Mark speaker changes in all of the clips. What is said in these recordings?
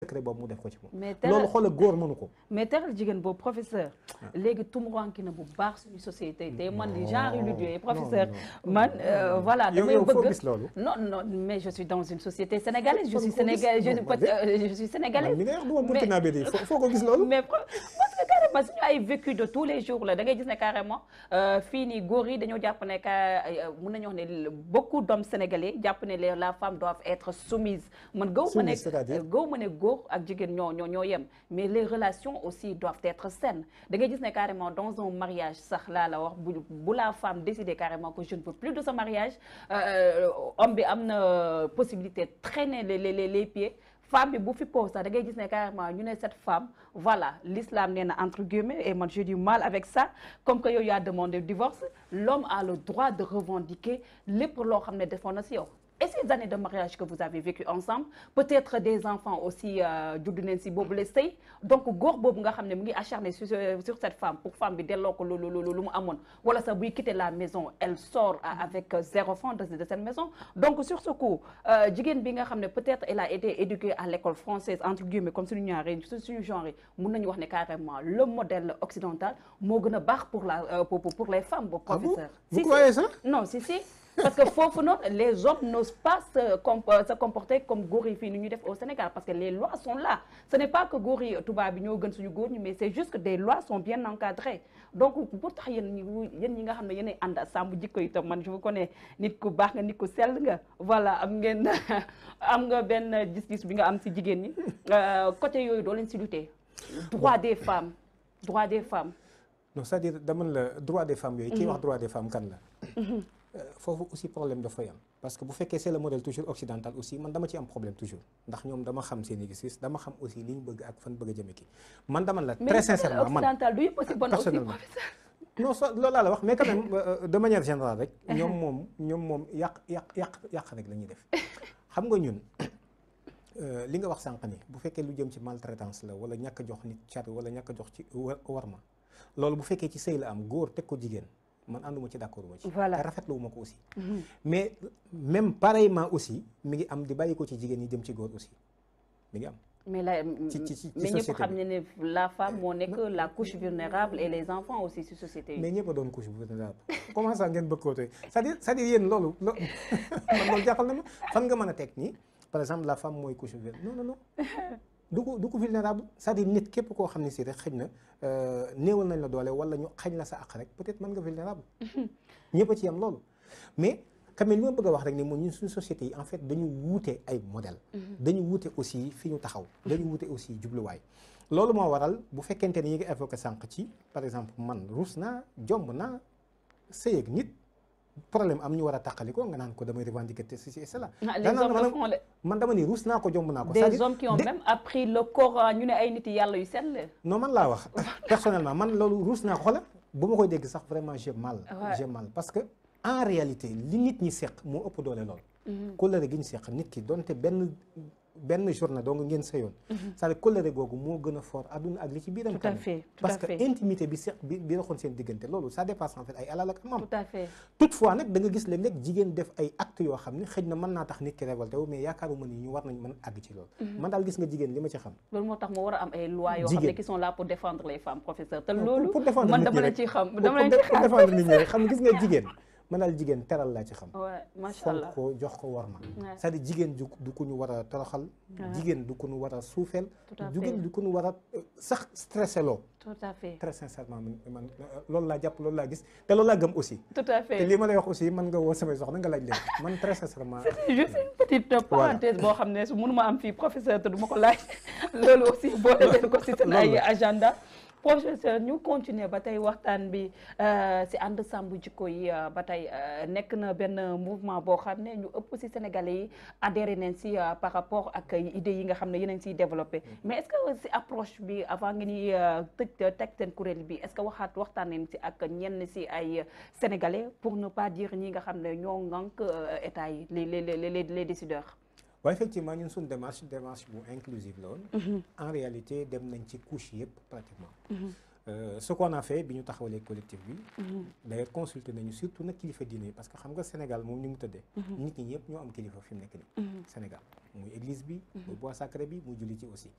Speaker 1: secret boobu mu def ko ci moom.
Speaker 2: mais
Speaker 1: loolu xoolal góor mënu ko.
Speaker 2: mais teral jigéen boobu professeur. léegi tumuranki na bu baax suñu société te man di genre yu yooyu professeur. man voilà damay bëgg
Speaker 1: foo gis loolu.
Speaker 2: non mais je suis dans une société sénégalaise je suis sénégalaise je suis sénégalaise.
Speaker 1: mi nga wax du ma burkinabé di foo ko gis loolu.
Speaker 2: mais parce que carrément suñu ay vécu de tous les jours la da ngay gis ne carrément fii nii góor yi dañoo jàpp ne que mun nañu wax ne beaucoup d'hommes sénégalais jàpp ne la femme doivent être soumises man gaw ma ne góor ak jigéen ñoo yem mais les relations aussi doivent être saines da ngay gis ne carrément dans un mariage sax laa la wax bu la femme décider carrément que je ne veux plus de ce mariage homme bi am na possibilité de traîner les pieds femme bi bu fi pose sax da ngay gis ne carrément ñu ne cette femme voilà l'islam nee na entre guillemets et man j'ai du mal avec ça comme que yow yaa demandé divorce l'homme a le droit de revendiquer lépp loo xam ne defoon na si yow. Et ces années de mariage que vous avez vécu ensemble peut-être des enfants aussi juddu nañ si boobu la sëy donc góor boobu nga xam ne mu ngi acharné sur cette femme pour femme bi delloo ko lu mu amoon wala sax buy quitter la maison elle sort avec 0 franc de cette maison donc sur ce coup jigéen bi nga xam ne peut-être elle a été éduquée à l'école française entre guillemets comme suñu ñaaree suñu genre yi mun nañu wax ne carrément le modèle occidental moo gën a baax pour les femmes boobu professeur.
Speaker 1: Vous croyez ça?
Speaker 2: Non si. Parce que foofu noonu les hommes n'osent pas se comporter comme góor yi fii ni ñuy def au Sénégal parce que les lois sont là ce n'est pas que góor yi tubaab bi ñoo gën suñu góor ñi mais c'est juste que des lois sont bien encadrées donc pour tax yéen ñi nga xam ne yéenay ànd sàmm jikko yi tam man je vous connais nit ku baax nga nit ku sell nga voilà am nga benn gis-gis bi nga am si jigéen ñi côté yooyu doo leen si lutter droit des femmes.
Speaker 1: non c'est-à-dire dama la droit des femmes yooyu kii wax droit des femmes kan la foofu aussi problème dafay am parce que bu fekkee c'est le modèle toujours occidental aussi man dama ci am problème toujours ndax ñoom dama xam seen i gis-gis dama xam aussi li ñu bëgg ak fan bëgg a jëme kii man dama la très sincèrement man
Speaker 2: occidental du yëpp aussi bon aussi
Speaker 1: non loolu laa la wax mais quand même de manière générale rek ñoom moom yàq rek la ñuy def xam nga ñun li nga wax sànq ni bu fekkee lu jëm ci maltraitance la wala ñàkk a jox nit car wala ñàkk a jox ci warma loolu bu fekkee ci sëy la am góor teg ko jigéen man ànduma ci d'accord ma ci te rafetlu wu ma ko aussi mais même pareillement aussi mi ngi am di bàyyi ko ci jigéen ñi jëm ci góor aussi mi ngi am
Speaker 2: mais ñëpp xam ne la femme moo nekk la couche vulnérable et les enfants aussi ci société yi
Speaker 1: mais ñëpp a doon couche vulnérable comment ça ngeen bëgg koo tey c'est-à-dire yéen loolu man loolu jàppal na ma fan nga mën a teg nii par exemple la femme mooy couche vulnérable non du ko vulnérable c'est-à-dire nit képp koo xam ne si rek xëy na néewal nañ la doole wala ñu xañ la sa àq rek peut-être mën nga vulnérable ñëpp a ci yam loolu mais quand même li ma bëgg a wax rek ni moom ñun suñu société yi en fait dañu wuute ay modèle dañu wuute aussi fi ñu taxaw dañu wuute aussi jubluwaay loolu moo waral bu fekkente ni ñu ngi évoqué sànq ci par exemple man ruus naa jomb naa sëy ak nit problème am ñu war a tàqali ko nga naan ko damay revendiquer ceci et cela. man dama ni ruus naa ko jomb naa ko.
Speaker 2: des hommes qui ont même appris le Coran ñu ne ay nit yàlla yu sell.
Speaker 1: non man laa wax personnellement man loolu ruus naa ko xoolal bu ma koy dégg sax vraiment j'ai mal parce que en réalité li nit ñi seq moo ëpp doole lool. kóllëre gi ñu seq nit ki donte benn journée doo nga ngeen sëyoon c'est-à-dire kóllëre googu moo gën a fort adduna ak li ci biiram
Speaker 2: tout à fait
Speaker 1: parce que intimité bi seq bi raxoon seen diggante loolu ça dépasse en fait ay alal ak amam
Speaker 2: tout à fait
Speaker 1: toutefois nag da nga gis léeg-léeg jigéen def ay actes yoo xam ne xëy na mën naa tax nit ki révolté wu mais yaakaaruma ni ñu war nañ mën àgg ci loolu man daal gis nga jigéen li ma ci xam
Speaker 2: loolu moo tax moo war a am ay lois yoo xam ne qui sont là pour défendre les femmes professeurs te loolu
Speaker 1: pour défendre
Speaker 2: man dama leen ci xam pour
Speaker 1: défendre nit ñi rek xam nga gis nga jigéen man daal jigéen teral laa ci xam
Speaker 2: macha allah
Speaker 1: fonk ko jox ko worma c'est-à-dire jigéen du ko ñu war a toroxal jigéen du ko ñu war a suufeel jigéen du ko ñu war a sax stressé loo
Speaker 2: tout à fait
Speaker 1: très sincèrement man loolu laa jàpp loolu laa gis te loolu laa gëm aussi
Speaker 2: tout à fait
Speaker 1: te li ma lay wax aussi mën nga woo samay soxna nga laaj leen man très sincèrement
Speaker 2: c'est juste une petite parenthèse boo xam ne su mënuma am fii professeur te du ma ko laaj loolu aussi boole leen ko si seen ay agenda professeur ñu continuer ba tey waxtaan bi si ànd sàmm jikko yi ba tey nekk na benn mouvement boo xam ne ñu ëpp si sénégalais yi adhéré nañ si par rapport ak idées yi nga xam ne yéen a ngi siy développé mais est-ce que si approche bi avant ngeen ñuy teg seen kuréel bi est-ce que waxtaan nañ si ak ñenn si ay sénégalais pour ne pas dire ñi nga xam ne ñoo ngànk état yi les décideurs.
Speaker 1: waaw effectivement ñun suñu démarche bu inclusive la woon en réalité dem nañ ci couche yëpp pratiquement ce qu'on a fait bi ñu taxawalee collectif bi d'ailleurs consulté nañu surtout nag kilifa diine parce que xam nga Sénégal moom ni mu tëddee nit ñi ñëpp ñoo am kilifa fi mu nekk nii Sénégal muy église bi muy bois sacré bi muy julli ci aussi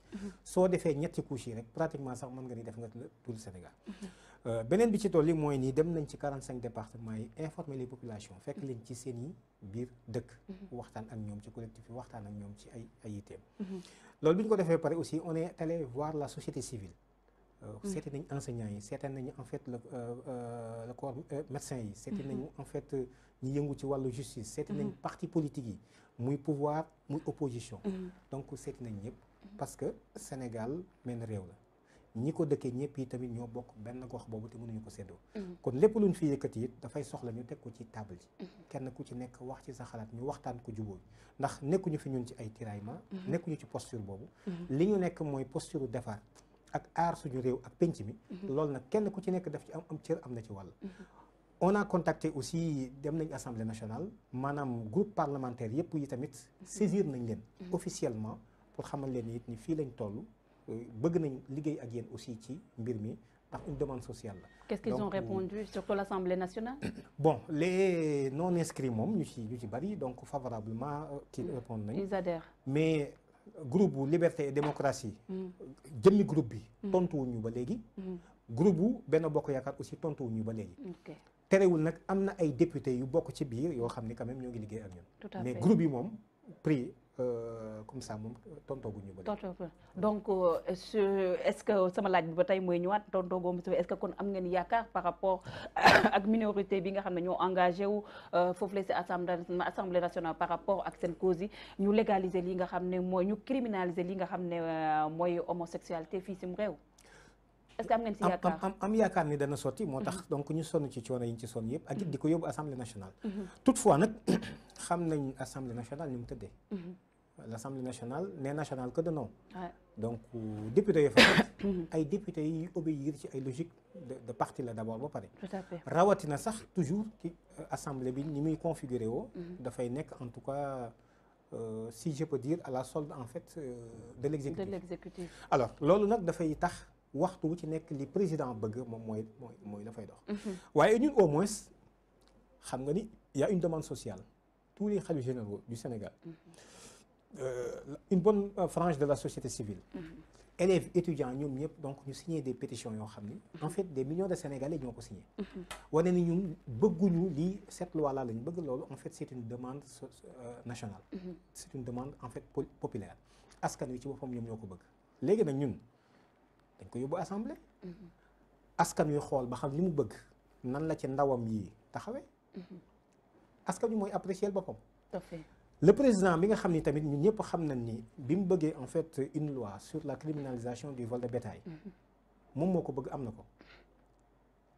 Speaker 1: soo defee ñetti couches yi rek pratiquement sax mën nga ni def nga tout le Sénégal beneen bi ci tool yi mooy nii dem nañ ci 45 départements yi informer les populations fekk leen ci seen i biir dëkk waxtaan ak ñoom ci collectif yi waxtaan ak ñoom ci ay yitteem loolu bi ñu ko defee pare aussi on est allé voir la société civile seeti nañ enseignants yi seetaan nañu en fait le corps médecin yi seeti nañu en fait ñi yëngu ci wàllu justice seeti nañ parti politique yi muy pouvoir muy opposition donc seeti nañ ñëpp parce que Sénégal menn réew la ñi ko dëkkee ñëpp yi tamit ñoo bokk benn gox boobu te mënuñu ko séddoo kon lépp luñ fi yëkkati it dafay soxla ñu teg ko ci table ji kenn ku ci nekk wax ci sa xalaat ñu waxtaan ko jubóo ndax nekkuñu fi ñun ci ay tiraillement nekkuñu ci posture boobu li ñu nekk mooy posture defar ak aar suñu réew ak penc mi loolu nag kenn ku ci nekk daf ci am cër am na ci wàll on a contacté aussi dem nañ assemblée nationale maanaam groupe parlementaire yëpp yi tamit saisir nañ leen officiellement pour xamal leen it ni fii lañ toll bëgg nañ liggéey ak yéen aussi ci mbir mi ndax une demande sociale la.
Speaker 2: Qu'est-ce qu'ils ont répondu surtout l'Assemblée nationale?
Speaker 1: Bon, les non inscrits moom ñu ci bari donc favorablement qu'ils répondent nañ. Ils
Speaker 2: adhèrent.
Speaker 1: Mais groupe bu Liberté et Démocratie jëmmi groupe bi tontuwuñu ba léegi. Groupe bu Benno Bokk Yaakaar aussi tontuwuñu ba léegi. terewul nag am na ay députés yu bokk ci biir yoo xam ni quand même ñoo ngi liggéey ak ñun. Mais groupe yi moom pris comme ça moom tontooguñu ba léegi.
Speaker 2: Donc est-ce que sama laaj bi ba tey mooy ñëwaat tontoogoo est-ce que kon am ngeen yaakaar par rapport ak minorité bi nga xam ne ñoo engagé wu foofu la si assemblée nationale par rapport ak seen cause yi ñu légaliser li nga xam ne mooy ñu criminaliser li nga xam ne mooy homosexualité fii sim réew. Est-ce que am ngeen si yaakaar
Speaker 1: am yaakaar ni dana sotti moo tax donc ñu sonn ci coono yi ñu ci sonn yëpp ak it di ko yóbbu assemblée nationale. Toutefois nag xam nañ assemblée nationale ni mu tëddee. L'Assemblée nationale n'est nationale que de nom. Donc député yi fa ay députés yi obéir ci ay logique de parti la d'abord ba pare.
Speaker 2: Tout à fait.
Speaker 1: Rawatina sax toujours ci assemblée bi ni muy configuré woo. dafay nekk en tout cas si je peux dire à la solde en fait de l'exécutif. Alors loolu nag dafay tax waxtu wu ci nekk li président bëgg moom mooy dafay dox. waaye ñun au moins xam nga ni y a une demande sociale tous les khalifes généraux du Sénégal. Une bonne frange de la société civile. Élèves étudiants ñoom ñëpp donc ñu signé des pétitions yoo xam ni en fait des millions de Sénégalais ñoo ko signé. wane ni ñun bëgguñu lii cette loi là lañ bëgg loolu en fait c'est une demande nationale. C'est une demande en fait populaire askan wi ci boppam ñoom ñoo ko bëgg. léegi nag ñun dañ ko yóbbu assemblée. askan wi xool ba xam li mu bëgg nan la ci ndawam yi taxawee. askan wi mooy apprécier boppam.
Speaker 2: Tout à fait.
Speaker 1: Le président bi nga xam ni tamit ñun ñëpp xam nañ ni bi mu bëggee en fait une loi sur la criminalisation du vol de bétail moom moo ko bëgg am na ko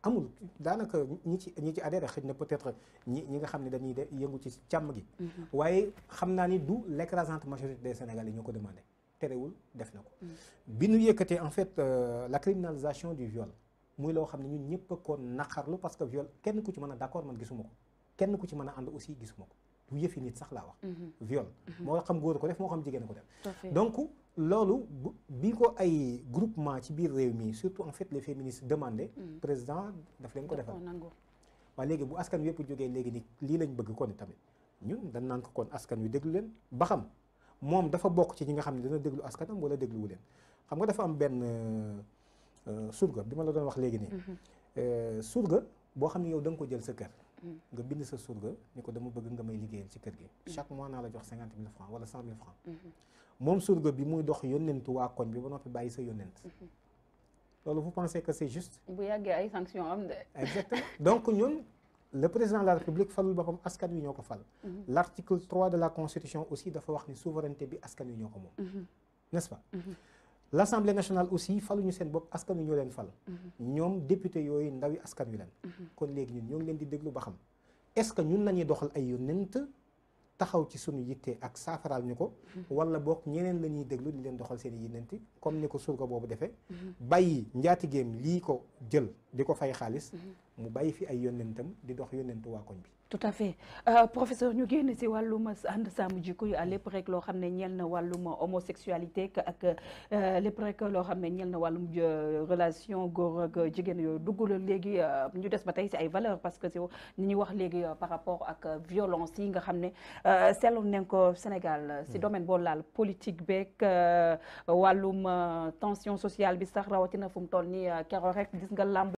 Speaker 1: amul daanaka ñi ci adhéré xëy na peut-être ñi nga xam ne dañuy yëngu ci càmm gi waaye xam naa ni du l'écrasante majorité des Sénégalais ñoo ko demandé terewul def na ko bi ñu yëkkatee en fait la criminalisation du viol muy loo xam ne ñun ñëpp ko naqarlu parce que viol kenn ku ci mën a d'accord man gisuma ko kenn ku ci mën a ànd aussi gisuma ko du yëfi nit sax laa wax. viol moo xam góor ko def moo xam jigéen ko def. donc loolu bi ko ay groupement ci biir réew mi surtout en fait les féministes demandé. président daf leen ko defal. waaye léegi bu askan wi yëpp jógee léegi ni lii lañ bëgg kon tamit ñun dañ naan ko kon askan wi déglu leen ba xam moom dafa bokk ci ñi nga xam ne dana déglu askanam wala dégluwu leen xam nga dafa am benn surga bi ma la doon wax léegi nii. surga boo xam ne yow da nga ko jël sa kër. nga bind sa surga ni ko dama bëgg nga may liggéeyal ci kër gi chaque mois naa la jox 50 000 francs wala 100 000 francs moom surga bi muy dox yónnentu waa koñ bi ba noppi bàyyi sa yónnent loolu vous pensez que c'est juste
Speaker 2: bu yàggee ay sanctions am de
Speaker 1: exactement donc ñun le président de la République falul boppam askan wi ñoo ko fal l'article 3 de la constitution aussi dafa wax ni souveraineté bi askan wi ñoo ko moom n'est-ce pas l'Assemblée nationale aussi faluñu seen bopp askan wi ñoo leen fal ñoom député yooyu ndawi askan wi leen kon léegi ñun ñoo ngi leen di déglu ba xam est-ce que ñun lañuy doxal ay yónnent taxaw ci sunu yitte ak saafaraal ñu ko wala boog ñeneen la ñuy déglu di leen doxal seen i yónnent comme ni ko surga boobu defee bàyyi njaatigeem lii ko jël di ko fay xaalis mu bàyyi fi ay yónnentam di dox yónnentu waa koñ bi.
Speaker 2: tout à fait professeur ñu génn si wàllum ànd sàmm jikko yi lépp rek loo xam ne ñeel na wàllum homosexualité ak lépp rek loo xam ne ñeel na wàllum relation góor ak jigéen yooyu dugg la léegi ñu des ba tey si ay valeurs parce que si ni ñuy wax léegi par rapport ak violence yi nga xam ne seetlu nañ ko Sénégal si domaine boo laal politique beeg wàllum tension sociale bi sax rawatina fu mu toll nii keroog rek gis nga làmb